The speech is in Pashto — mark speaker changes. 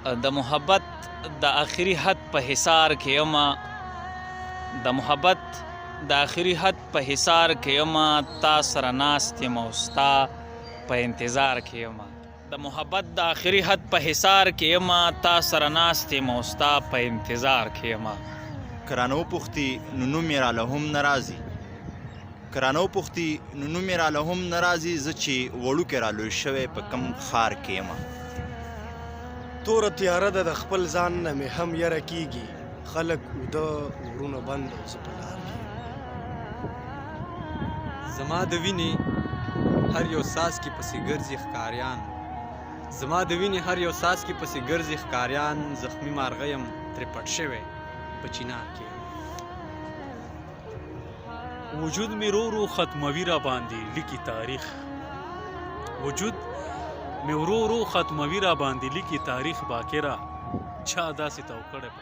Speaker 1: د محبت د آخري حد په حصار کې یمه د محبت د آخري حد په حصار کې یمه تا سره ناست یم او ستا په انتظار کې یمه د محبت د آخري حد په حصار کې یمه تا سره ناست یم او ستا په انتظار کې یمه
Speaker 2: کرانه وپوښتي نو نوم یې راله هم نه راځي کرانه وپوښتي نو نوم یې راله هم نه راځي زه چې وړوکی رالوی شوی په کم ښار کې یمه
Speaker 3: توره تیاره ده د خپل ځان نه مې هم یره کیږي خلک اوده ورونه بند او زه په لار کې
Speaker 4: زما د وینې هر یو ساس کې پسې ګرځي ښکاریان زما د وینې هر یو ساس کې پسې ګرځي ښکاریان زخمي مارغه یم ترې پټ شوی په چینار کې
Speaker 5: وجود می رو رو ختموي را باندې لیکي تاریخ وجود می رو رو ختموي را باندې لیکي تاریخ باکره چا داسې تو کړه په